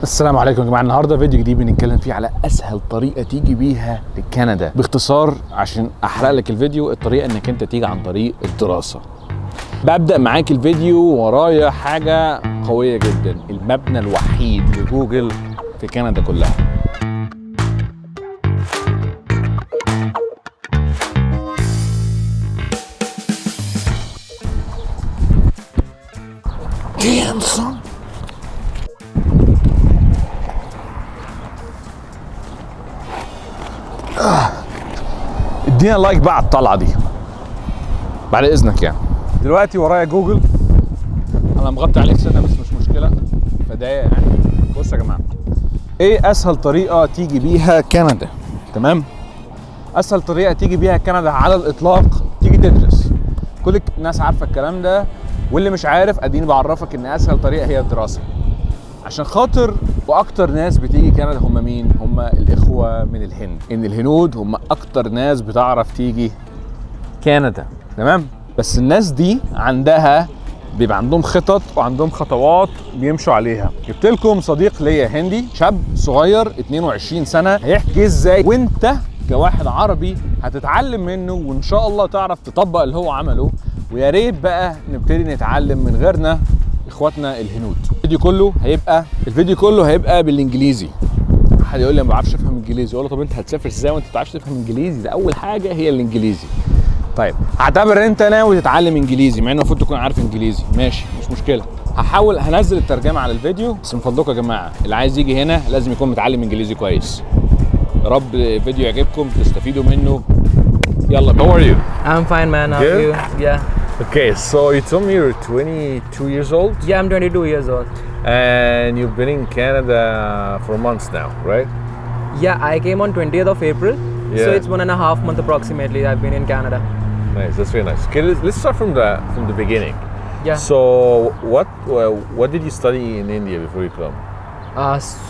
السلام عليكم يا جماعه. النهارده فيديو جديد بنتكلم فيه على اسهل طريقه تيجي بيها لكندا. باختصار عشان احرق لك الفيديو، الطريقه انك انت تيجي عن طريق الدراسه. ببدا معاك الفيديو ورايا حاجه قويه جدا، المبنى الوحيد لجوجل في كندا كلها. Damn son. ادينا لايك بقى على الطلعه دي بعد اذنك. يعني دلوقتي ورايا جوجل، انا مغطي عليك سنه بس مش مشكله، فدايه يعني. بصوا يا جماعه، ايه اسهل طريقه تيجي بيها كندا؟ تمام، اسهل طريقه تيجي بيها كندا على الاطلاق تيجي تدرس. كل الناس عارفه الكلام ده، واللي مش عارف اديني بعرفك ان اسهل طريقه هي الدراسه. عشان خاطر واكتر ناس بتيجي كندا هم مين؟ هم الاخوه من الهند. ان الهنود هم اكتر ناس بتعرف تيجي كندا، تمام؟ بس الناس دي بيبقى عندهم خطط وعندهم خطوات بيمشوا عليها. جبت لكم صديق ليا هندي، شاب صغير 22 سنه، هيحكي ازاي وانت كواحد عربي هتتعلم منه، وان شاء الله تعرف تطبق اللي هو عمله. ويا ريت بقى نبتدي نتعلم من غيرنا اخواتنا الهنود. الفيديو كله هيبقى بالانجليزي. حد يقول لي ما بعرفش افهم انجليزي، اقول له طب انت هتسافر ازاي وانت ما بتعرفش تفهم انجليزي؟ ده اول حاجه هي الانجليزي. طيب اعتبر انت ناوي تتعلم انجليزي، مع انه المفروض تكون عارف انجليزي، ماشي مش مشكله. هنزل الترجمه على الفيديو، بس من فضلكم يا جماعه اللي عايز يجي هنا لازم يكون متعلم انجليزي كويس. يا رب الفيديو يعجبكم تستفيدوا منه. يلا. How are you? I'm fine, man. How are you? Yeah. Okay, so you told me you're 22 years old? Yeah, I'm 22 years old. And you've been in Canada for months now, right? Yeah, I came on 20th of April. So Yeah. it's 1.5 months approximately I've been in Canada. Nice, that's very nice. Okay, let's start from the beginning. Yeah. So what did you study in India before you come?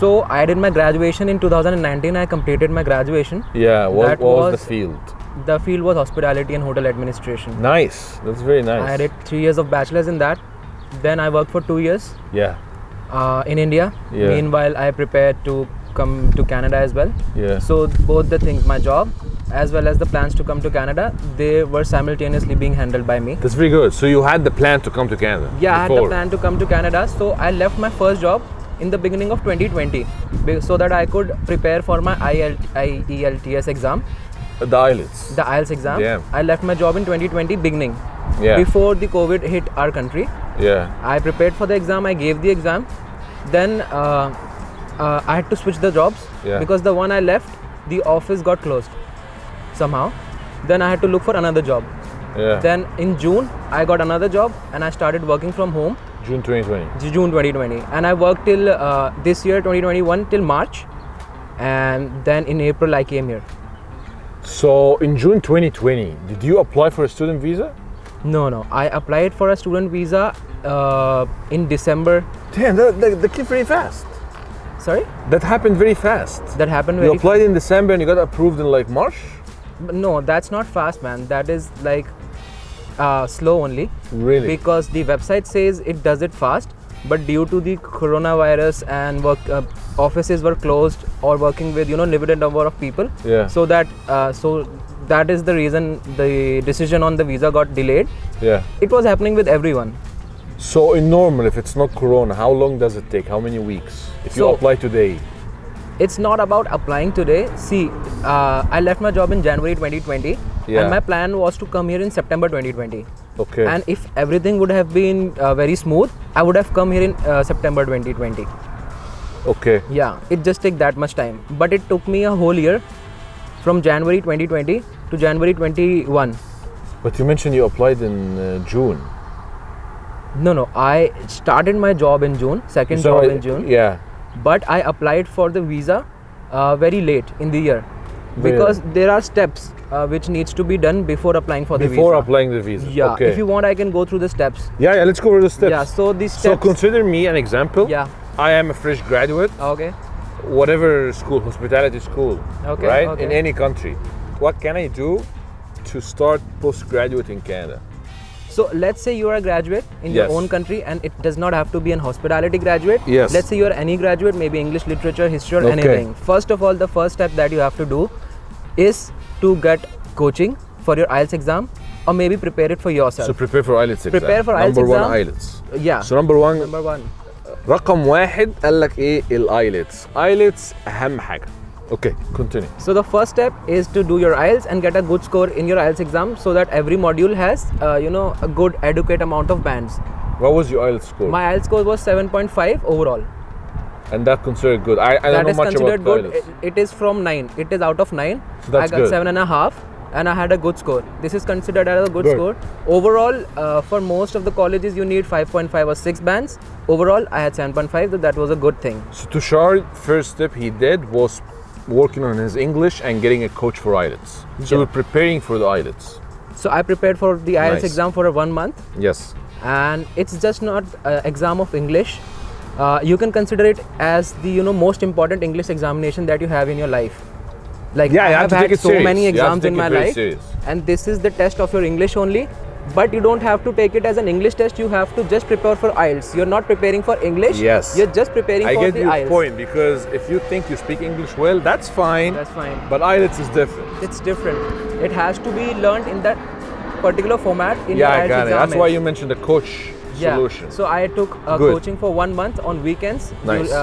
So I did my graduation in 2019. I completed my graduation. Yeah, what That was the was- field? The field was hospitality and hotel administration. Nice, that's very nice. I did 3 years of bachelor's in that. Then I worked for 2 years Yeah, in India. Yeah. Meanwhile, I prepared to come to Canada as well. yeah. So both the things, my job as well as the plans to come to Canada, they were simultaneously being handled by me. That's very good. So you had the plan to come to Canada? Yeah, I had the before. plan to come to Canada. So I left my first job in the beginning of 2020 so that I could prepare for my IELTS exam, The IELTS? the IELTS exam. Damn. I left my job in 2020 beginning, Yeah. before the COVID hit our country. Yeah. I prepared for the exam, I gave the exam. Then I had to switch the jobs Yeah. because the one I left, the office got closed somehow. Then I had to look for another job. Yeah. Then in June, I got another job and I started working from home. June 2020. June 2020, and I worked till this year 2021 till March, and then in April I came here. So in June 2020, did you apply for a student visa? No, I applied for a student visa in December. Damn, that came very fast. Sorry, That happened very fast. that happened You very. applied in December and you got approved in like March? No, that's not fast, man. That is like slow only. Really? Because the website says it does it fast, but due to the coronavirus and offices were closed or working with limited number of people. Yeah. So that is the reason the decision on the visa got delayed. Yeah. It was happening with everyone. So in normal, if it's not Corona, how long does it take? How many weeks? If you So- apply today? It's not about applying today. See, I left my job in January 2020, Yeah. and my plan was to come here in September 2020. Okay. And if everything would have been very smooth, I would have come here in September 2020. Okay. Yeah, it just took that much time. But it took me a whole year from January 2020 to January 21. But you mentioned you applied in June. No, I started my job in June, second So job I- in June. Yeah. But I applied for the visa very late in the year Really? because there are steps which needs to be done before applying for the visa. Before applying the visa. Yeah, Okay. if you want I can go through the steps. Yeah, let's go over the steps. Yeah, so these So steps. consider me an example. Yeah, I am a fresh graduate, okay. whatever school, hospitality school, Okay, right? okay. In any country. What can I do to start postgraduate in Canada? So let's say you are a graduate in your Yes. own country, and it does not have to be an hospitality graduate. Yes. Let's say you are any graduate, maybe English literature, history, or Okay. anything. First of all, the first step that you have to do is to get coaching for your IELTS exam, or maybe prepare it for yourself. So prepare for IELTS exam. Prepare for IELTS Number one exam. IELTS. Yeah. So number one Number one. رقم واحد قال لك ايه الايلتس. IELTS اهم حاجة. Okay, continue. So the first step is to do your IELTS and get a good score in your IELTS exam, so that every module has, a good adequate amount of bands. What was your IELTS score? My IELTS score was 7.5 overall. And that considered good. I don't That know is much considered about good. IELTS. It is from 9. It is out of 9. So that's I got good. 7.5, and I had a good score. This is considered as a good Good. score. Overall, for most of the colleges, you need 5.5 or 6 bands. Overall, I had 7.5, so that was a good thing. So Tushar, first step he did was working on his English and getting a coach for IELTS. So Yeah. we're preparing for the IELTS. So I prepared for the IELTS Nice. exam for 1 month. Yes. And it's just not exam of English. You can consider it as the most important English examination that you have in your life. Like Yeah, I you have have to take had it so serious. many You have to exams take in it my very life, serious. and this is the test of your English only. But you don't have to take it as an English test. You have to just prepare for IELTS. You're not preparing for English. Yes. You're just preparing I for get the your IELTS. point, because if you think you speak English well, that's fine. That's fine. But IELTS is different. It's different. It has to be learned in that particular format in Yeah, your I IELTS got it. exam. That's why you mentioned the coach Yeah. solution. So I took Good. coaching for 1 month on weekends. Nice.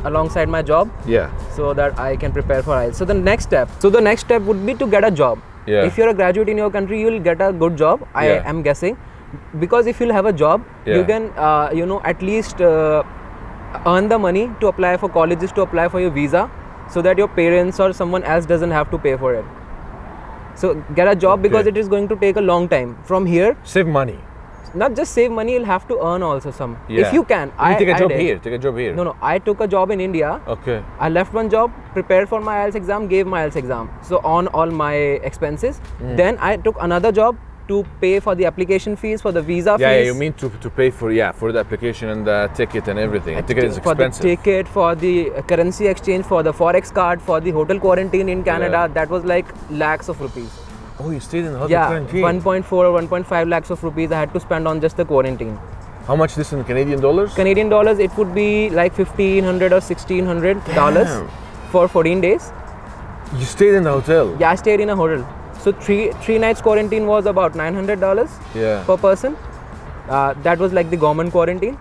Alongside my job, Yeah. so that I can prepare for IELTS. So the next step would be to get a job. Yeah. If you're a graduate in your country, you'll get a good job. I Yeah. am guessing, because if you'll have a job, Yeah. you can at least earn the money to apply for colleges, to apply for your visa, so that your parents or someone else doesn't have to pay for it. So get a job, because Okay. it is going to take a long time. From here, Save money. not just save money, you'll have to earn also some. Yeah. If you can. You take a job did. here. Take a job here. No, I took a job in India. Okay. I left one job, prepared for my IELTS exam, gave my IELTS exam. So on all my expenses. Mm. Then I took another job to pay for the application fees, for the visa Yeah, fees. you mean to pay for the application and the ticket and everything. The ticket is for the expensive. ticket, for the currency exchange, for the forex card, for the hotel quarantine in Canada. Yeah. That was like lakhs of rupees. Oh, you stayed in the hotel Yeah, quarantine. 1.4 or 1.5 lakhs of rupees I had to spend on just the quarantine. How much this in Canadian dollars? Canadian dollars, it would be like $1,500 or $1,600 Damn. for 14 days. You stayed in the hotel. Yeah, I stayed in a hotel. So three nights quarantine was about $900 Yeah. per person. That was like the government quarantine,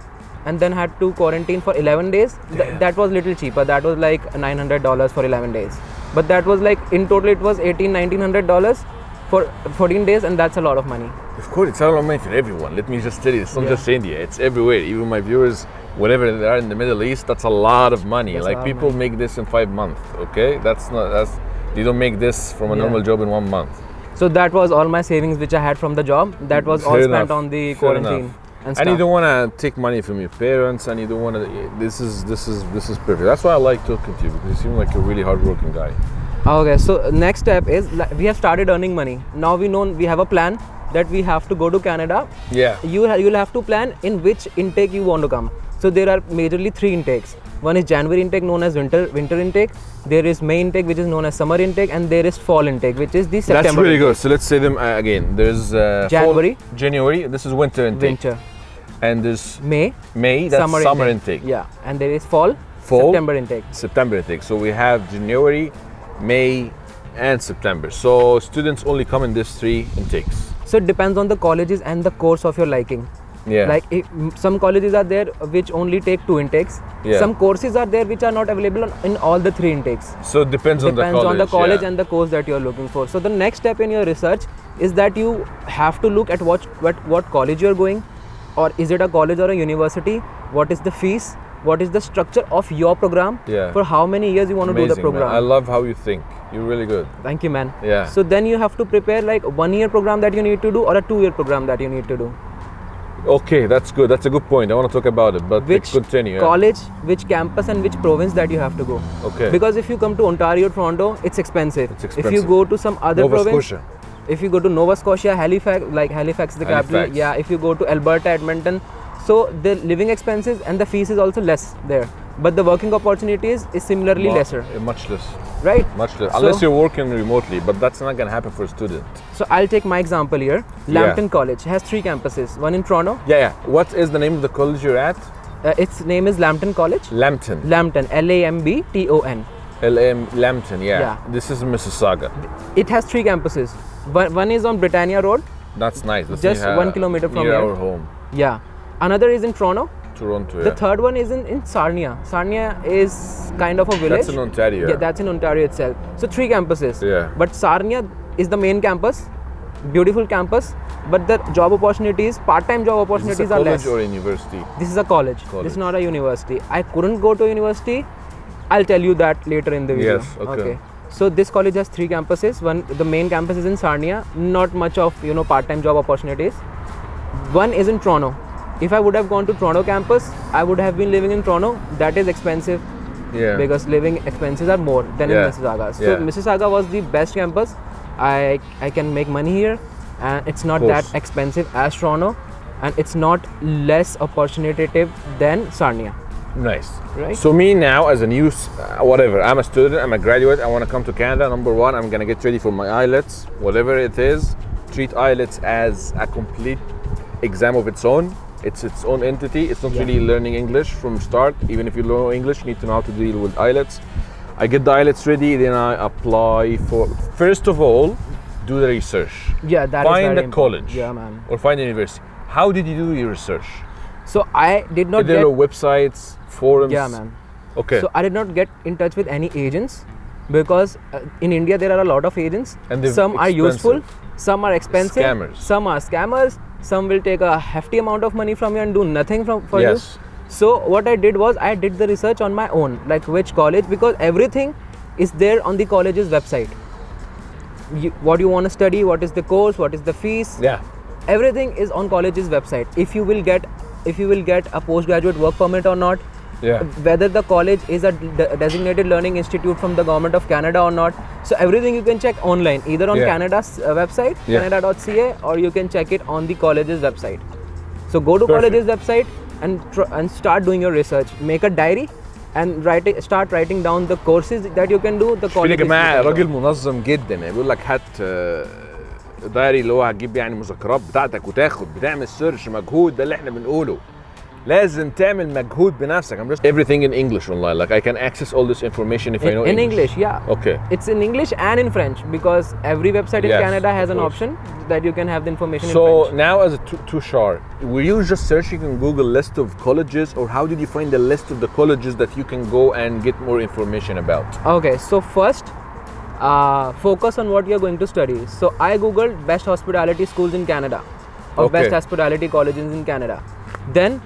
and then had to quarantine for 11 days. That was little cheaper. That was like $900 for 11 days. But that was like in total it was $1,900 for 14 days, and that's a lot of money. Of course, it's a lot of money for everyone. Let me just tell you, it's not Yeah. just India. It's everywhere. Even my viewers, wherever they are in the Middle East, that's a lot of money. That's a Like lot of people money. make this in 5 months. Okay, they don't make this from a Yeah. normal job in 1 month. So that was all my savings which I had from the job. That was all Fair spent enough. on the Fair quarantine enough. and And stuff. you don't want to take money from your parents, and you don't want to. This is perfect. That's why I like talking to you, because you seem like a really hardworking guy. Okay, so next step is we have started earning money. Now we have a plan that we have to go to Canada. Yeah. You'll have to plan in which intake you want to come. So there are majorly 3 intakes. One is January intake, known as winter intake. There is May intake, which is known as summer intake, and there is fall intake, which is the September. That's really intake. good. So let's say them again. There's January. fall, January. This is winter intake. Winter. And there's May. May. That's summer intake. Yeah, and there is fall. Fall. September intake. September intake. So we have January, May, and September. So students only come in these 3 intakes. So it depends on the colleges and the course of your liking. Yeah. Like some colleges are there which only take 2 intakes. Yeah. Some courses are there which are not available in all the 3 intakes. So it depends on the college. And the course that you're looking for. So the next step in your research is that you have to look at what college you're going, or is it a college or a university? What is the fees? What is the structure of your program? Yeah. For how many years you want to do the Amazing, man. program? I love how you think. You're really good. Thank you, man. Yeah. So then you have to prepare like 1-year program that you need to do, or a 2-year program that you need to do. Okay, that's good. That's a good point. I want to talk about it, but Which continue. yeah. college, which campus, and which province that you have to go. Okay. Because if you come to Ontario, Toronto, it's expensive. It's If you expensive. go to some other Nova province, Scotia. if you go to Nova Scotia, Halifax is the capital. Halifax. Yeah, if you go to Alberta, Edmonton, so the living expenses and the fees is also less there. but the working opportunities is similarly lesser, Much less. right? Much less. So- Unless you're working remotely, but that's not gonna happen for a student. So I'll take my example here. Lambton College has 3 campuses, one in Toronto. Yeah. What is the name of the college you're at? Its name is Lambton College. Lambton. Lambton, Lambton. Lambton. Yeah. Yeah. This is Mississauga. It has 3 campuses. One is on Britannia Road. That's nice. That's Just near, 1 kilometer from near here. our home, Yeah. Another is in Toronto. Toronto. The Yeah. third one is in Sarnia. Sarnia is kind of a village. That's in Ontario. Yeah, that's in Ontario itself. So 3 campuses. Yeah. But Sarnia is the main campus, beautiful campus. But the job opportunities, part-time job Is this opportunities a are college less. or a university? This is a college. This is not a university. I couldn't go to university. I'll tell you that later in the video. Yes, okay. So this college has 3 campuses. The main campus is in Sarnia. Not much of part-time job opportunities. One is in Toronto. If I would have gone to Toronto campus, I would have been living in Toronto. That is expensive Yeah. because living expenses are more than in Yeah. Mississauga. So Yeah. Mississauga was the best campus. I can make money here, and it's not that course. expensive as Toronto, and it's not less opportunitative than Sarnia. Nice. Right. So me now as a new, whatever, I'm a student, I'm a graduate, I want to come to Canada. Number one, I'm gonna get ready for my IELTS, whatever it is. Treat IELTS as a complete exam of its own. It's its own entity. It's not really learning English from start. Even if you know English, you need to know how to deal with IELTS. I get the IELTS ready, then I apply for. First of all, do the research. Yeah, that is Find very a important. college. Yeah, man. Or find a university. How did you do your research? So I did not There get. are websites, forums. Yeah, man. Okay. So I did not get in touch with any agents because in India there are a lot of agents. And they're Some are useful, expensive. some are expensive, Scammers. some are scammers, some will take a hefty amount of money from you and do nothing for Yes. you. So what I did was I did the research on my own, like which college, because everything is there on the college's website. What you want to study, what is the course, what is the fees, Yeah. everything is on college's website. If you will get a postgraduate work permit or not, Yeah. whether the college is a designated learning institute from the government of Canada or not. So everything you can check online, either on Yeah. Canada's website, Yeah. canada.ca, or you can check it on the college's website. So go to Perfect. college's website and start doing your reseach. Make a diary and start writing down the courses that you can do. The فين يا colleges جماعه you can do. راجل منظم جدا يعني بيقول لك هات دايري اللي هو هتجيب يعني مذكرات بتاعتك وتاخد بتعمل سيرش مجهود ده اللي احنا بنقوله لازم تعمل مجهود بنفسك. I'm just everything in English online, like I can access all this information if I know In English, yeah. Okay. It's in English and in French because every website in Yes, Canada has of an course. option that you can have the information in So French. now as a Tushar, were you just searching on Google list of colleges, or how did you find the list of the colleges that you can go and get more information about? Okay, so first, focus on what you're going to study. So I googled best hospitality schools in Canada, or Okay. best hospitality colleges in Canada. Then,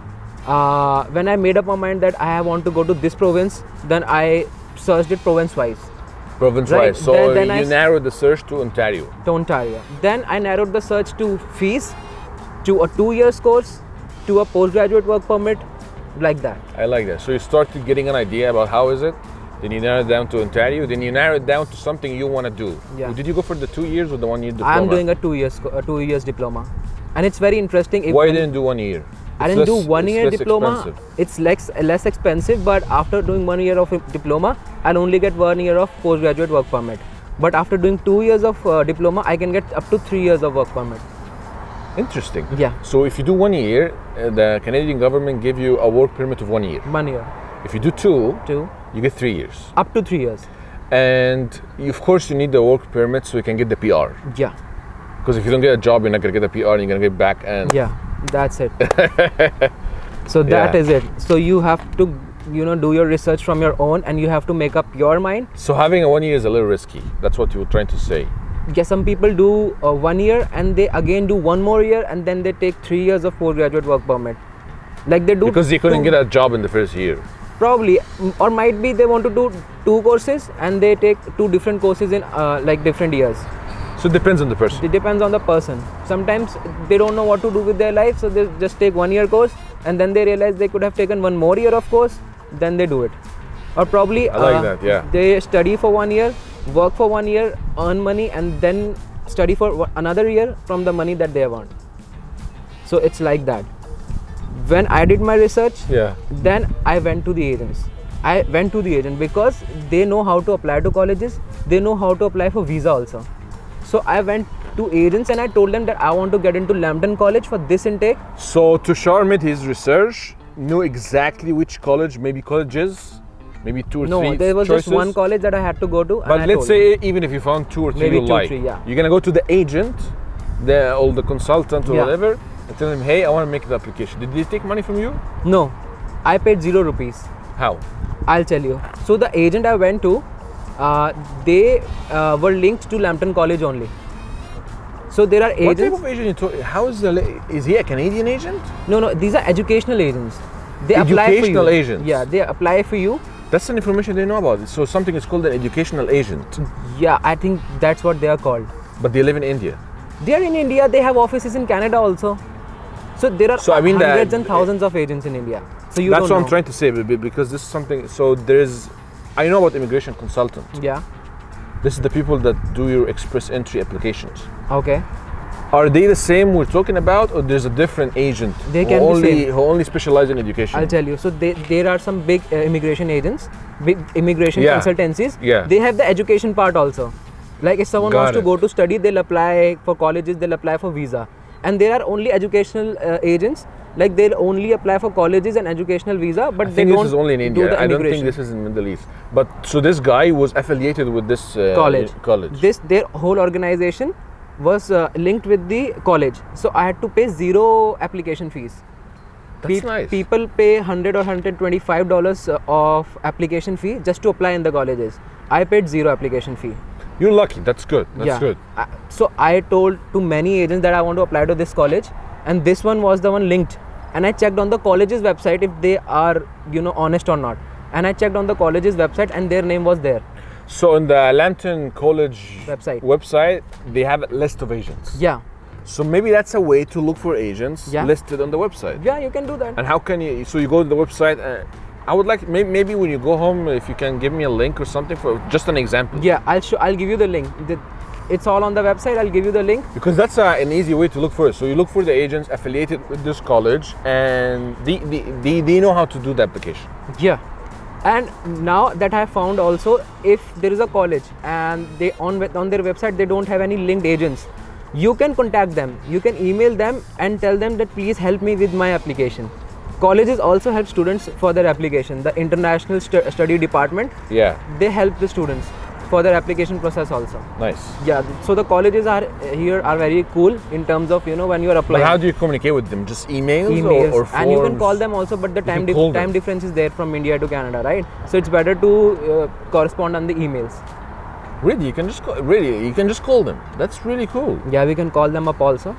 when I made up my mind that I want to go to this province, then I searched it province-wise Province-wise. Right, So then I you narrowed the search to Ontario. to Ontario. Then I narrowed the search to fees, to a 2 years course, to a postgraduate work permit, like that. I like that. So you started getting an idea about how is it, then you narrow it down to Ontario, then you narrow it down to something you want to do. Yeah. Did you go for the 2 years or the 1 year diploma? I'm doing a 2 years diploma, and it's very interesting. Why you didn't do 1 year? I It's didn't do less- 1 year it's less diploma. expensive. It's less expensive, but after doing 1 year of diploma, I'll only get 1 year of postgraduate work permit. But after doing 2 years of diploma, I can get up to 3 years of work permit. Interesting. Yeah. So if you do 1 year, the Canadian government give you a work permit of 1 year. 1 year, If you do 2, 2, you get 3 years. up to 3 years. And of course you need the work permit so you can get the PR. Yeah, Because if you don't get a job, you're not gonna get a PR and you're gonna get back and yeah, that's it. So that Yeah. is it. So you have to, do your research from your own, and you have to make up your mind. So having a 1 year is a little risky. That's what you were trying to say. Yeah, some people do 1 year and they again do 1 more year, and then they take 3 years of postgraduate work permit. Like they do Because they couldn't get a job in the first year. Probably, or might be they want to do 2 courses and they take 2 different courses in like different years. So it depends on the person. It depends on the person. Sometimes they don't know what to do with their life, so they just take 1 year course, and then they realize they could have taken 1 more year of course, then they do it. Or probably I like that, yeah. they study for 1 year, work for 1 year, earn money, and then study for another year from the money that they have earned. So it's like that. When I did my research, Yeah. then I went to the agents. I went to the agent because they know how to apply to colleges. They know how to apply for visa also. So I went to agents and I told them that I want to get into Lambton College for this intake. So Tushar made his research, knew exactly which college, maybe colleges, maybe 2 or 3 No, there was choices. just one college that I had to go to. But and I let's told say even if you found 2 or 3 Maybe you 2 or like, 3, yeah. you're gonna go to the agent, or the consultant or Yeah. whatever, and tell him, hey, I want to make the application. Did they take money from you? No, I paid 0 rupees. How? I'll tell you. So the agent I went to, they were linked to Lambton College only. So there are What type agents. of agent you talk? How is he a Canadian agent? No, these are educational agents. They apply for you. Educational agents. Yeah, they apply for you. That's an information they know about. So something is called an educational agent, Yeah, I think that's what they are called. but they live in India. They are in India. They have offices in Canada also. So there are So, I mean that- hundreds and thousands of agents in India. So you That's don't what know. I'm trying to say, because this is something. So there's, I know about immigration consultant. Yeah. This is the people that do your express entry applications. Okay. Are they the same we're talking about, or there's a different agent They who can be only same. who only specialize in education? I'll tell you. So there are some big immigration agents, big immigration Yeah. consultancies. Yeah. They have the education part also. Like if someone Got wants to it. go to study, they'll apply for colleges, they'll apply for visa. And there are only educational agents. Like they'll only apply for colleges and educational visa, but I they think don't this is only in do India. the I don't think immigration. this is in Middle East. But so this guy was affiliated with this College. College. Their whole organization was linked with the college. So I had to pay 0 application fees. That's nice. People pay $100 or $125 of application fee just to apply in the colleges. I paid 0 application fee. You're lucky. That's good. That's good. So I told to many agents that I want to apply to this college, and this one was the one linked. And I checked on the college's website if they are, honest or not. And I checked on the college's website, and their name was there. So in the Lambton College Website. they have a list of agents. Yeah. So maybe that's a way to look for agents Yeah. listed on the website. Yeah, you can do that. And how can you? So you go to the website. I would like maybe when you go home, if you can give me a link or something for just an example. Yeah, I'll give you the link. It's all on the website. I'll give you the link. Because that's an easy way to look for it. So you look for the agents affiliated with this college, and they know how to do the application. Yeah. And now that I found also, if there is a college and they on their website they don't have any linked agents, you can contact them. You can email them and tell them that please help me with my application. Colleges also help students for their application. The international study department, Yeah. they help the students for their application process also. Nice. Yeah, so the colleges are very cool in terms of when you are But applying. how do you communicate with them? Just emails, Emails, or forms? and you can call them also, but the can call them. time difference is there from India to Canada, right? So it's better to correspond on the emails. Really, you can just call them. That's really cool. Yeah, we can call them up also,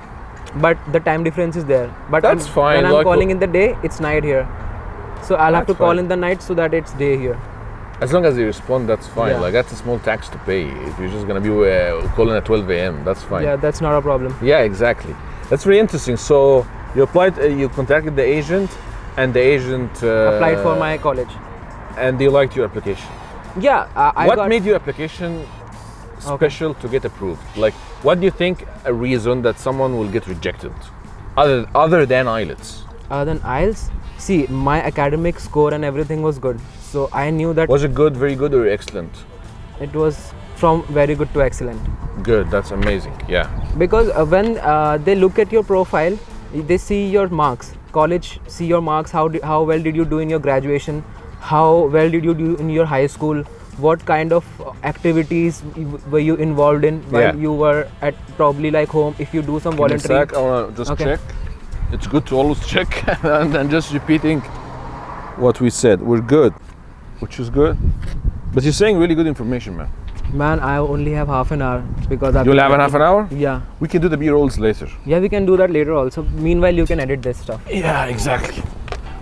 but the time difference is there. But That's fine, when I'm like- calling in the day, it's night here, so I'll have to That's call fine. in the night so that it's day here. As long as they respond, that's fine. Yeah. Like that's a small tax to pay. If you're just gonna be calling at 12 a.m., that's fine. Yeah, that's not a problem. Yeah, exactly. That's very interesting. So you applied, you contacted the agent, and the agent Applied for my college. and they liked your application. Yeah, I What got. made your application special to get approved? Like, what do you think a reason that someone will get rejected, other than IELTS? Other than IELTS, see, my academic score and everything was good. So I knew that Was it good, very good, or excellent? it was from very good to excellent. Good. That's amazing. Yeah. Because when they look at your profile, they see your marks. College see your marks. How well did you do in your graduation? How well did you do in your high school? What kind of activities were you involved in while Yeah. you were at probably like home? If you do some Give me a volunteering. sec, I wanna just Okay. check. It's good to always check and then just repeating what we said. We're good, which is good. But you're saying really good information, man. Man, I only have half an hour because I've You'll been have an half an hour? Yeah, We can do the B-rolls later. yeah, we can do that later also. Meanwhile, you can edit this stuff. Yeah, exactly.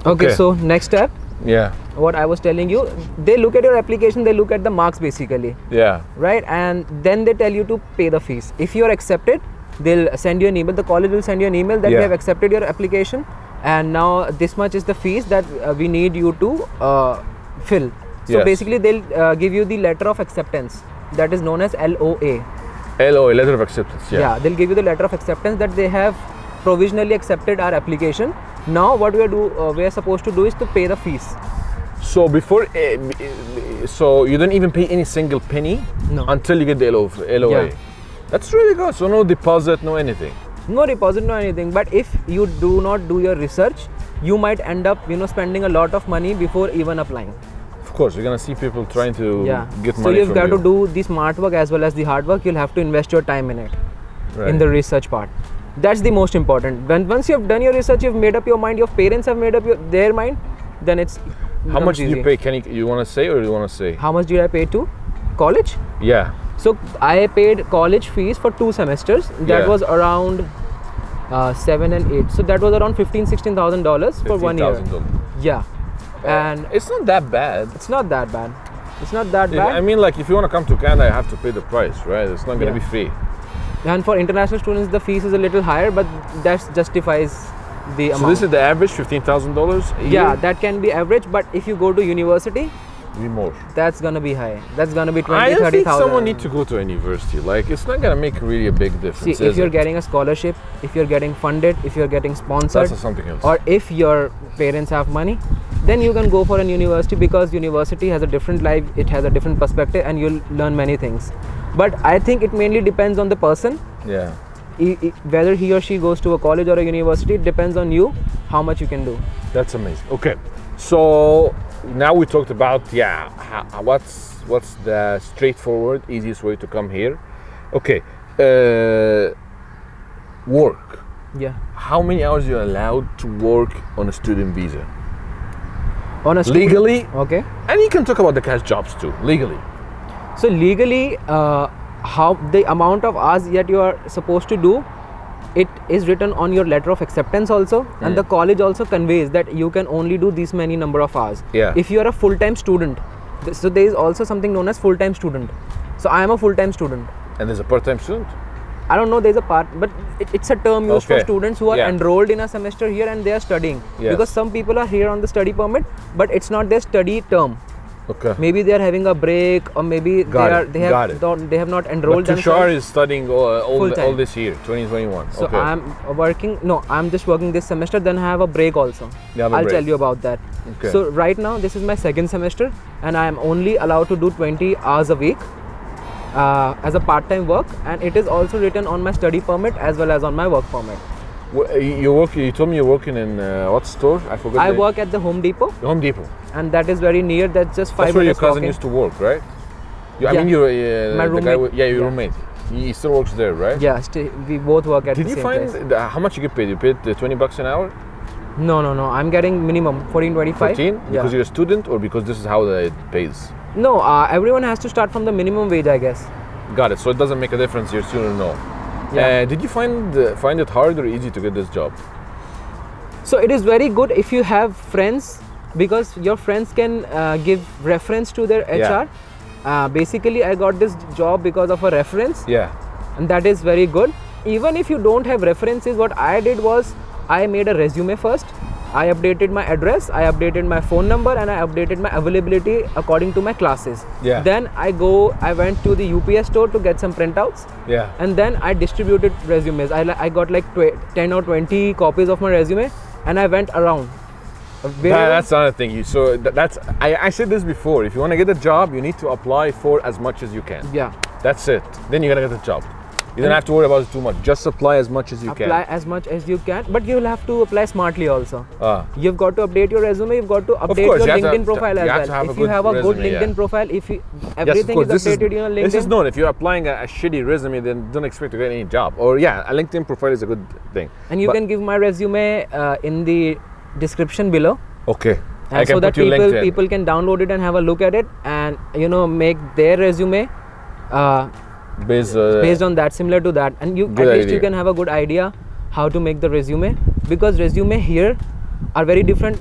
Okay, Okay. so next step, Yeah, what I was telling you, they look at your application, they look at the marks basically. yeah. Right, and then they tell you to pay the fees. If you are accepted, they'll send you an email. The college will send you an email that we Yeah. have accepted your application, and now this much is the fees that we need you to fill. So Yes. basically, they'll give you the letter of acceptance, that is known as LOA. LOA, letter of acceptance. Yeah. They'll give you the letter of acceptance that they have provisionally accepted our application. Now what we are supposed to do is to pay the fees. So before, so you don't even pay any single penny No. until you get the LOA. Yeah. That's really good. So no deposit, no anything. No deposit, no anything. But if you do not do your research, you might end up, spending a lot of money before even applying. Of course, you're gonna see people trying to get So money you've from got you. to do the smart work as well as the hard work. You'll have to invest your time in it, Right. in the research part. That's the most important. Once you've done your research, you've made up your mind. Your parents have made up their mind. Then it's How much becomes do you easy. pay? You want to say or you want to say? How much did I pay to college? Yeah. So I paid college fees for 2 semesters. That Yeah. was around 7 and 8. So that was around $15,000-$16,000 for 1 year. $15,000. Yeah, and It's not that bad. it's not that bad. It's not that bad. I mean, like if you want to come to Canada, you have to pay the price, right? It's not gonna Yeah. be free. And for international students, the fees is a little higher, but that justifies the So amount. this is the average, $15,000 a year. Yeah, that can be average, but if you go to university, Be more. that's gonna be high. That's gonna be I 20, don't think 30,000. someone need to go to a university. Like it's not gonna make really a big See, difference. if is you're it? getting a scholarship, if you're getting funded, if you're getting sponsored, That's something else. or if your parents have money, then you can go for an university, because university has a different life, it has a different perspective, and you'll learn many things. But I think it mainly depends on the person. Yeah. Whether he or she goes to a college or a university, it depends on you how much you can do. That's amazing. Okay, so now we talked about what's the straightforward, easiest way to come here. Okay, work. Yeah. How many hours are you allowed to work on a student visa? On a Legally, Okay. and you can talk about the cash jobs too. Legally, So legally, how the amount of hours that you are supposed to do, it is written on your letter of acceptance also, and the college also conveys that you can only do this many number of hours. Yeah. If you are a full-time student, so there is also something known as full-time student. So I am a full-time student. and there's a part-time student. I don't know, there's a part, but it's a term used for Okay. students who are Yeah. enrolled in a semester here and they are studying. Yes. Because some people are here on the study permit, but it's not their study term. Okay. Maybe they are having a break, or maybe Got they it. have not But enrolled Tushar themselves. is studying all Full-time. this year, 2021. So okay. I'm just working this semester, then I have a break also. You have a I'll break. tell you about that. Okay. So right now this is my second semester, and I am only allowed to do 20 hours a week as a part-time work, and it is also written on my study permit as well as on my work permit. You told me you're working in what store? I forgot. I the- work at the Home Depot, Home Depot. and that is very near. That's just 5 That's where your minutes cousin walking. used to work, right? I Yeah. mean, you're My the guy. roommate. With, yeah, your Yeah. roommate. He still works there, right? Yeah, we both work at Did the you same find place. how much you get paid? You paid $20 an hour? No. I'm getting minimum 14.25. 14? Yeah. Because you're a student, or because this is how it pays? No, everyone has to start from the minimum wage, I guess. Got it. So it doesn't make a difference. You're a student, no. Yeah. Did you find it hard or easy to get this job? So it is very good if you have friends, because your friends can give reference to their Yeah. HR. Basically, I got this job because of a reference, Yeah. and that is very good. Even if you don't have references, what I did was I made a resume first. I updated my address, I updated my phone number, and I updated my availability according to my classes. Yeah. Then I went to the UPS store to get some printouts. Yeah. And then I distributed resumes. I got like 10 or 20 copies of my resume, and I went around. That's another thing. I said this before. If you want to get a job, you need to apply for as much as you can. Yeah. That's it. Then you're gonna get the job. You don't have to worry about it too much. Just apply as much as you Apply as much as you can, but you'll have to apply smartly also. can. You've got to update your resume. You've got to update course, your you have to LinkedIn have- profile you as have to well. have a If you good have a good resume, LinkedIn yeah. profile, if you, Yes, of everything course. is updated in your LinkedIn. This is known. If you're applying a shitty resume, then don't expect to get any job. Or yeah, a LinkedIn profile is a good thing. And you But- can give my resume in the description below. Okay. I And can so that put your LinkedIn. people can download it and have a look at it, and make their resume based on that, similar to that, and Good at least idea. you can have a good idea how to make the resume, because resume here are very different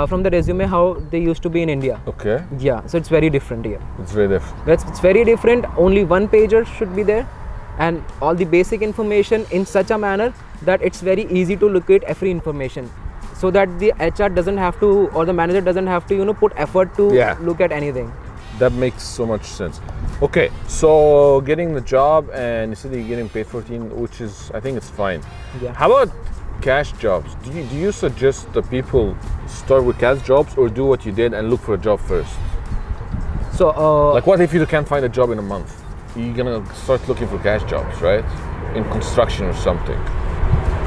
from the resume how they used to be in India. Okay. Yeah, so it's very different here. It's very different. It's very different. Only one pager should be there, and all the basic information in such a manner that it's very easy to locate every information, so that the HR doesn't have to, or the manager doesn't have to put effort to Yeah. look at anything. That makes so much sense. Okay, so getting the job, and you said you're getting paid 14, which is, I think it's fine. Yeah. How about cash jobs. Do you suggest the people start with cash jobs or do what you did and look for a job first? So Like, what if you can't find a job in a month? You're gonna start looking for cash jobs, right? In construction or something.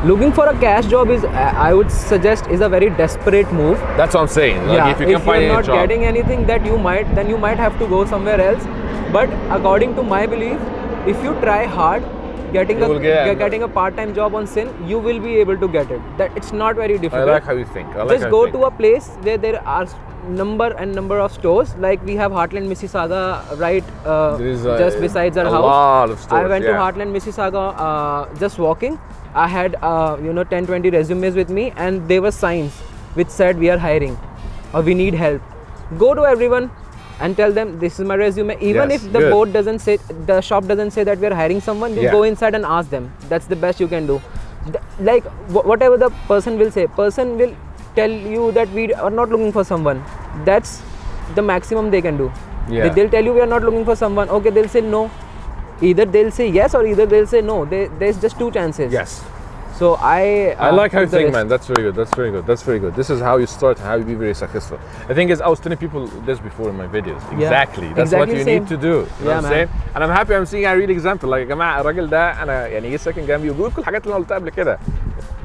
looking for a cash job is, I would suggest, is a very desperate move. That's what I'm saying. Like, Yeah, if you can't find you're any not job, getting anything, that you might have to go somewhere else. But according to my belief, if you try hard, getting You will get- getting a part-time job on SIN, you will be able to get it. That it's not very I difficult. like how you think. I like Just how go you think. to a place where there are number of stores. Like we have Heartland Mississauga right There is just besides our a house. lot of stores. I went yeah. to Heartland Mississauga just walking. I had 10-20 resumes with me, and there were signs which said we are hiring or we need help. Go to everyone and tell them this is my resume. Even Yes, if the good. board doesn't say, the shop doesn't say that we are hiring someone, you Yeah. go inside and ask them. That's the best you can do. Like whatever the person will say, person will tell you that we are not looking for someone. That's the maximum they can do. Yeah. They'll tell you we are not looking for someone. Okay, they'll say no. Either they'll say yes or either they'll say no. There's just two chances. Yes. So I I like how you took the think, risk. man. That's very good. That's very good. That's very good. This is how you start, how you be very successful. The thing is, I was telling people this before in my videos. Yeah. Exactly. That's Exactly what you same. need to do. You know Yeah, what I'm man. saying? And I'm happy I'm seeing a real example. Like, يا جماعة الراجل ده أنا يعني جه ساكن جنبي وبيقول كل الحاجات اللي أنا قلتها قبل كده.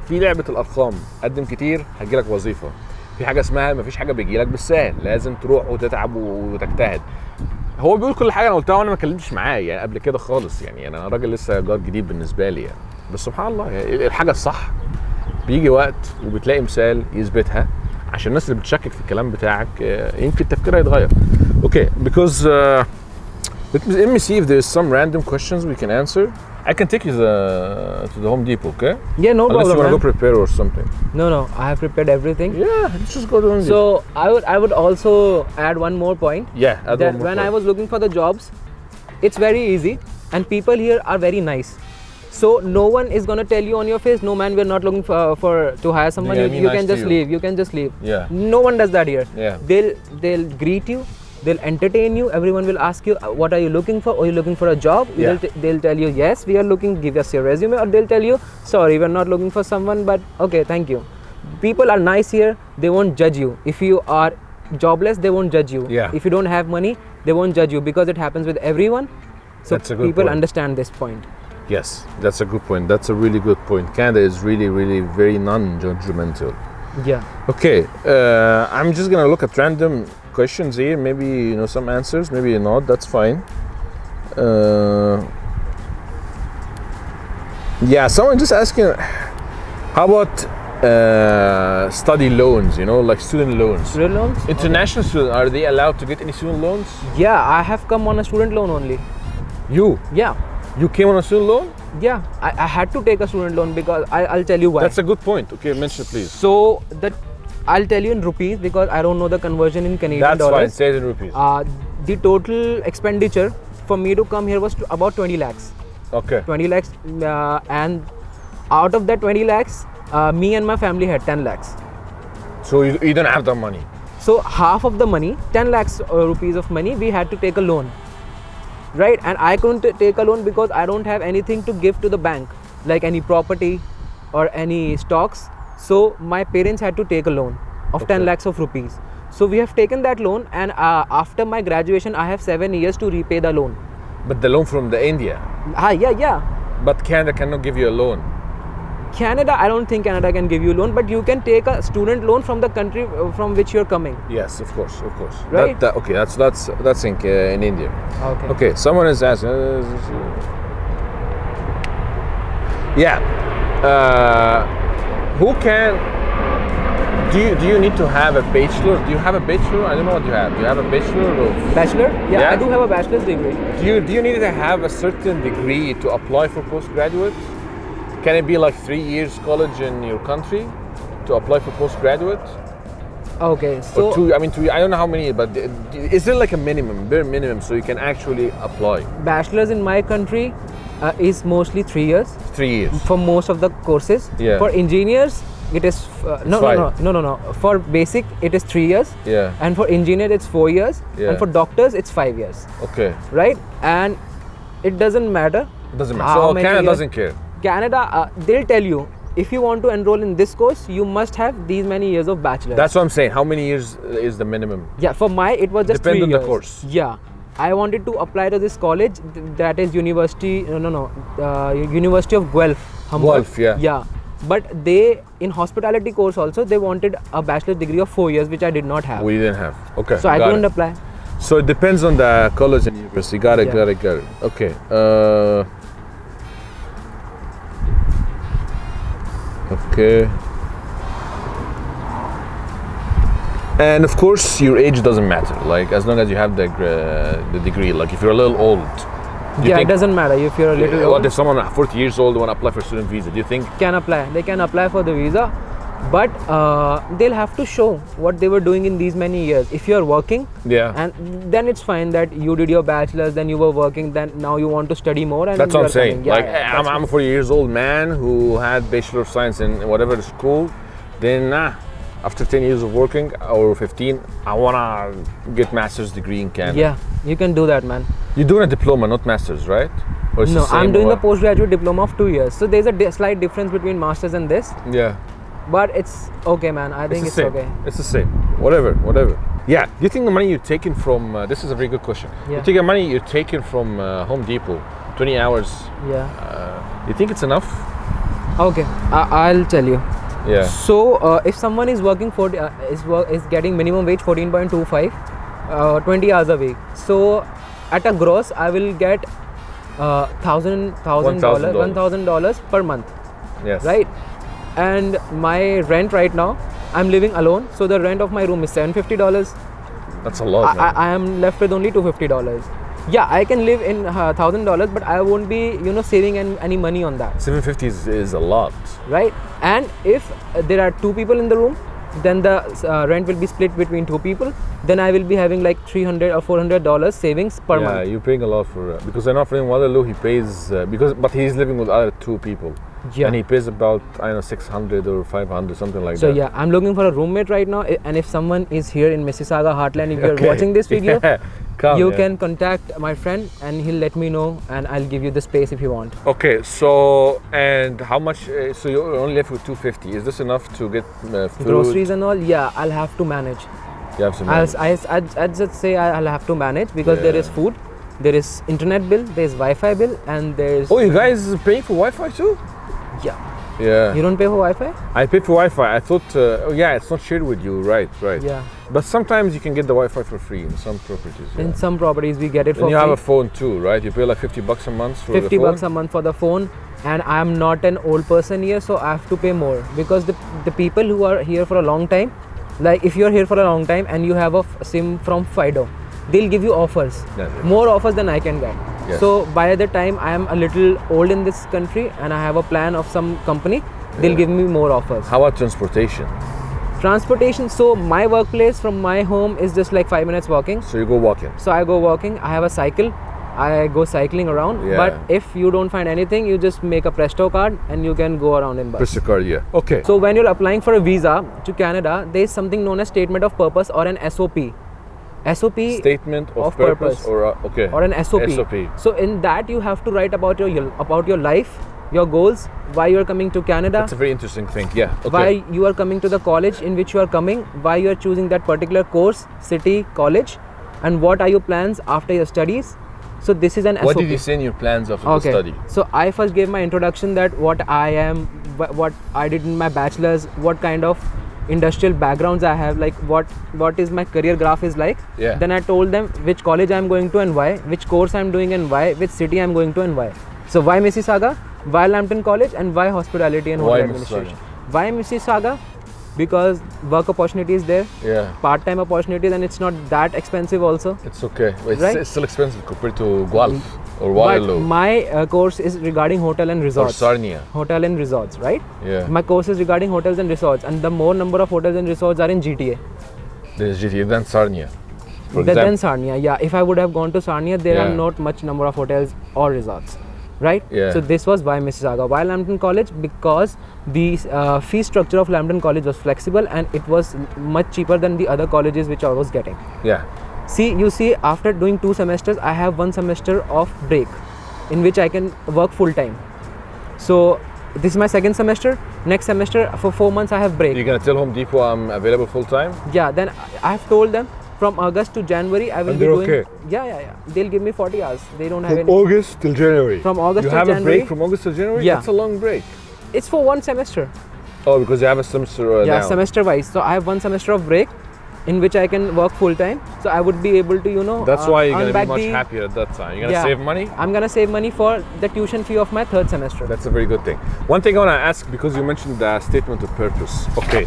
في لعبة الأرقام، قدم كتير هتجيلك وظيفة. في حاجة اسمها مفيش حاجة بتجيلك بالسهل، لازم تروح وتتعب وتجتهد. هو بيقول كل حاجة أنا قلتها وأنا ما اتكلمتش معاه يعني قبل كده خالص يعني أنا راجل لسه جار جديد بالنسبة لي يعني. بس سبحان الله يعني الحاجة الصح بيجي وقت وبتلاقي مثال يثبتها عشان الناس اللي بتشكك في الكلام بتاعك يمكن تفكيرها يتغير. Okay, because let me see if there's some random questions we can answer. I can take you to the Home Depot, okay? Yeah, no Unless you problem. want to go Man. prepare or something. No, I have prepared everything. Yeah, let's just go to Home Depot. So I would also add one more point. Yeah, add That one more when I point. was looking for the jobs, it's very easy, and people here are very nice. So no one is gonna tell you on your face, no man, we're not looking for to hire someone. They're You, gonna be you nice can to just you. leave. You can just leave. Yeah. No one does that here. Yeah. They'll greet you. They'll entertain you. Everyone will ask you, what are you looking for? Are you looking for a job? Yeah. They'll tell you, yes, we are looking. Give us your resume, or they'll tell you, sorry, we're not looking for someone, but okay, thank you. People are nice here. They won't judge you. If you are jobless, they won't judge you. Yeah. If you don't have money, they won't judge you because it happens with everyone. So That's a good people point. understand this point. Yes, that's a good point. That's a really good point. Canada is really, really very non-judgmental. Yeah. Okay, I'm just gonna look at random questions here. Maybe some answers, maybe not. That's fine. Yeah, someone just asking, how about study loans? Like student loans. Student loans? International students, are they allowed to get any student loans? Yeah, I have come on a student loan only. You came on a student loan? Yeah, I had to take a student loan because I'll tell you why. That's a good point. Okay, mention it, please. So I'll tell you in rupees because I don't know the conversion in Canadian That's fine. dollars. Say it in rupees. The total expenditure for me to come here was about 20 lakhs. Okay. 20 lakhs, and out of that 20 lakhs, me and my family had 10 lakhs. So you don't have the money. So half of the money, 10 lakhs rupees of money, we had to take a loan. Right, and I couldn't take a loan because I don't have anything to give to the bank, like any property or any stocks. So my parents had to take a loan of 10 lakhs of rupees. So we have taken that loan, and after my graduation, I have 7 years to repay the loan. But the loan from the India. Yeah. But Canada cannot give you a loan. Canada, I don't think Canada can give you a loan, but you can take a student loan from the country from which you're coming. Yes, of course. Right? Okay, that's in India. Okay. Okay, someone is asking. Yeah. Who can? Do you need to have a bachelor? Do you have a bachelor? I don't know what you have. Do you have a bachelor or? Bachelor? Yeah, Yeah? I do have a bachelor's degree. Do you need to have a certain degree to apply for postgraduate? Can it be like 3 years college in your country to apply for postgraduate? Okay, Or so 2? I mean, 2. I don't know how many, but is there like a bare minimum, so you can actually apply? bachelor's in my country is mostly 3 years 3 years. for most of the courses. Yeah. For engineers, it is no. For basic, it is 3 years. Yeah. And for engineer, it's 4 years. Yeah. And for doctors, it's 5 years. Okay. Right? And it doesn't matter. Doesn't matter. How So many Canada years- doesn't care. Canada, they'll tell you if you want to enroll in this course, you must have these many years of bachelor's. That's what I'm saying. How many years is the minimum? Yeah, for my it was just Depend 3 on the years. course. Yeah, I wanted to apply to this college. That is University. University of Guelph. Hamburg. Guelph, yeah. Yeah, but they in hospitality course also they wanted a bachelor's degree of 4 years, which I did not have. We didn't have. Okay. So I got couldn't it. apply. So it depends on the college and university. Got it. Yeah. Got it. Got it. Okay. Okay. And of course, your age doesn't matter. Like as long as you have the degree. Like if you're a little old. do you Yeah, think- it doesn't matter if you're a little What old. if someone 40 years old want to apply for student visa? Do you think? Can apply. They can apply for the visa, but they'll have to show what they were doing in these many years. If you're working, Yeah. and then it's fine that you did your bachelor's, then you were working, then now you want to study more. And That's what I'm you're saying. coming. Yeah, Like yeah, I'm a 40 years old man who had Bachelor of Science in whatever school. Then after 10 years of working or 15, I wanna get master's degree in Canada. yeah, you can do that, man. You're doing a diploma, not master's, right? Or it's No, the same I'm doing or a what? postgraduate diploma of 2 years. So there's a slight difference between masters and this, Yeah. but it's okay, man. I think the it's same. okay. It's the same. Whatever. Yeah. Do you think the money you're taking from this is a very good question. Yeah. You think the money you're taking from Home Depot, 20 hours, Yeah. you think it's enough? Okay, I'll tell you. Yeah. So if someone is working for is getting minimum wage 14.25, 20 hours a week. So at a gross, I will get $1,000 per month, Yes. right? And my rent right now, I'm living alone, so the rent of my room is $750. That's a lot, man. I am left with only $250. Yeah, I can live in $1,000, but I won't be saving any money on that. 750 is a lot. Right, and if there are 2 people in the room, then the rent will be split between 2 people. Then I will be having like $300 or $400 savings per Yeah, month. you're paying a lot for because I'm friend Waterloo. He pays but he's living with other 2 people. Yeah. And he pays about 600 or 500 something like So that. yeah, I'm looking for a roommate right now. And if someone is here in Mississauga Heartland, if you're Okay. watching this video, Yeah, come, you yeah. can contact my friend and he'll let me know, and I'll give you the space if you want. Okay, so and how much? So you only left with 250. Is this enough to get food? Groceries and all, yeah, I'll have to manage. You have some. money. I'd just say I'll have to manage because there is Yeah. food, there is internet bill, there's Wi-Fi bill, and there's Oh, you guys paying for Wi-Fi too? yeah. Yeah. You don't pay for Wi-Fi? I pay for Wi-Fi. I thought, yeah, it's not shared with you, right? Yeah. But sometimes you can get the Wi-Fi for free in some properties. Yeah. In some properties we get it for And you have a free. phone too, right? You pay like $50 a month for 50 the phone. bucks a month for the phone, and I'm not an old person here, so I have to pay more because the people who are here for a long time, like if you're here for a long time and you have a SIM from Fido, they'll give you offers, That's it. more offers than I can get. Yes. So by the time I am a little old in this country and I have a plan of some company, they'll Yeah. give me more offers. How about transportation? Transportation, so my workplace from my home is just like 5 minutes walking. So you go walking. So I go walking, I have a cycle, I go cycling around. Yeah. But if you don't find anything, you just make a Presto card and you can go around in bus. Press your card, yeah. Okay. So when you're applying for a visa to Canada, there is something known as statement of purpose or an SOP. SOP Statement of of purpose, purpose. or okay. or an SOP. SOP. So in that you have to write about your life, your goals, why you're coming to Canada, That's a very interesting thing. Yeah. Okay. why you are coming to the college in which you are coming, why you are choosing that particular course, city, college, and what are your plans after your studies. So this is an What SOP. did you say in your plans after Okay. the study? So I first gave my introduction that what I am, what I did in my bachelor's, what kind of industrial backgrounds I have, like what is my career graph is like. Yeah. Then I told them which college I'm going to and why, which course I'm doing and why, which city I'm going to and why. So why Mississauga, why Lambton College, and why hospitality and Why hotel administration. Why Mississauga? Because work opportunities there, Yeah. part-time opportunities, and it's not that expensive also. It's okay. It's, Right? it's still expensive compared to Guelph or But Waterloo my course is regarding hotel and or resorts. Sarnia. Hotel and resorts, right? Yeah. My course is regarding hotels and resorts, and the more number of hotels and resorts are in GTA There's GTA, then Sarnia. For than example. Sarnia. Yeah, if I would have gone to Sarnia, there are Yeah. not much number of hotels or resorts, right? Yeah. So this was why Mississauga. Why Lambton College? Because the fee structure of Lambton College was flexible and it was much cheaper than the other colleges which I was getting. Yeah. See, after doing 2 semesters, I have 1 semester of break in which I can work full time. So this is my second semester. Next semester for 4 months I have break. You're gonna tell Home Depot I'm available full time? Yeah, then I have told them from August to January I will And be they're doing. okay? Yeah. They'll give me 40 hours. They don't have any. August till January. From August you to have January. a break from August to January? Yeah. That's a long break. It's for one semester. Oh, because you have a semester Yeah, now. semester wise. So I have one semester of break, in which I can work full time. So I would be able to, That's why you're earn gonna be back much the- happier at that time. You're gonna Yeah. save money. I'm gonna save money for the tuition fee of my third semester. That's a very good thing. One thing I want to ask, because you mentioned the statement of purpose. Okay.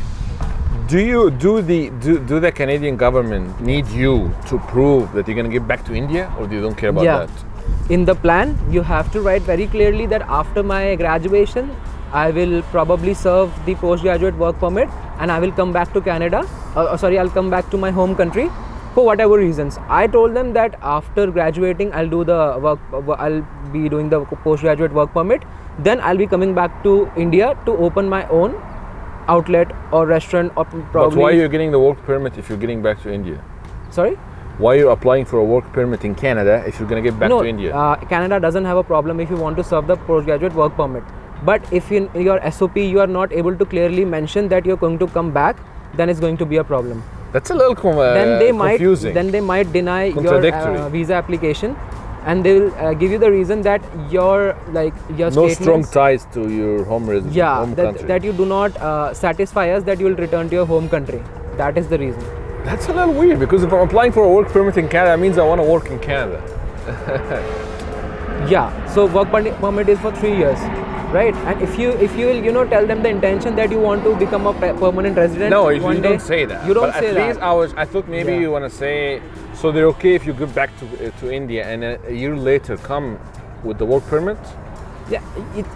Do the Canadian government need you to prove that you're gonna get back to India, or you don't care about Yeah. that? In the plan, you have to write very clearly that after my graduation, I will probably serve the postgraduate work permit and I will come back to Canada. I'll come back to my home country for whatever reasons. I told them that after graduating, I'll do the work. I'll be doing the postgraduate work permit. Then I'll be coming back to India to open my own outlet or restaurant or probably. But why are you getting the work permit if you're getting back to India? Sorry. Why are you applying for a work permit in Canada if you're gonna get back No, to India? Canada doesn't have a problem if you want to serve the postgraduate work permit. But if in your SOP you are not able to clearly mention that you're going to come back, then it's going to be a problem. That's a little confusing. Then they might deny your Contradictory. visa application, and they will give you the reason that your no strong statements, ties to your home residence, home country. that you do not satisfy us that you will return to your home country. That is the reason. That's a little weird, because if I'm applying for a work permit in Canada, that means I want to work in Canada. Yeah, so work permit is for 3 years, right? And if you will tell them the intention that you want to become a permanent resident. No, you one day, don't say that. You don't but say at that. least I thought maybe Yeah. you want to say, so they're okay if you go back to India and a year later come with the work permit? Yeah,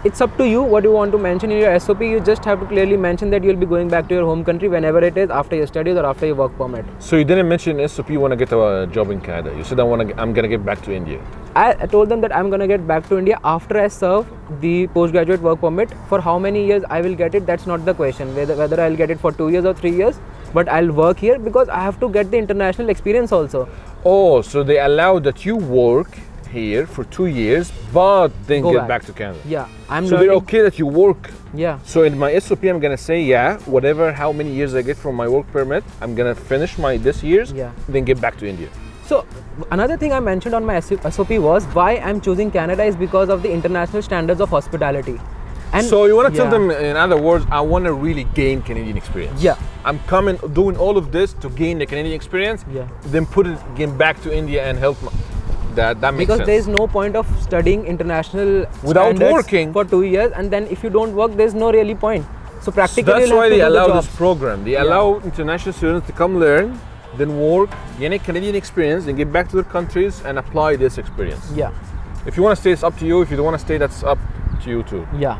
it's up to you what you want to mention in your SOP. You just have to clearly mention that you'll be going back to your home country whenever it is, after your studies or after your work permit. So you didn't mention in SOP you want to get a job in Canada. You said I'm gonna get back to India. I told them that I'm gonna get back to India after I serve the postgraduate work permit. For how many years I will get it, that's not the question. Whether I'll get it for 2 years or 3 years, but I'll work here because I have to get the international experience also. Oh, so they allow that you work here for 2 years, but then Go get back to Canada. Yeah, I'm So learning. they're okay that you work. Yeah. So in my SOP, I'm gonna say, whatever, how many years I get from my work permit, I'm gonna finish this year's, Yeah. then get back to India. So another thing I mentioned on my SOP was why I'm choosing Canada is because of the international standards of hospitality. And So you want to tell yeah. them, in other words, I want to really gain Canadian experience. Yeah. I'm coming, doing all of this to gain the Canadian experience. Yeah. Then get back to India and help. That makes because sense. there is no point of studying international Without standards working. for 2 years, and then if you don't work, there's no really point. So practically, So that's you'll why have to they do the allow jobs. this program. They allow international students to come learn, then work, gain a Canadian experience, then get back to their countries and apply this experience. Yeah, If you want to stay, it's up to you. If you don't want to stay, that's up to you too. yeah.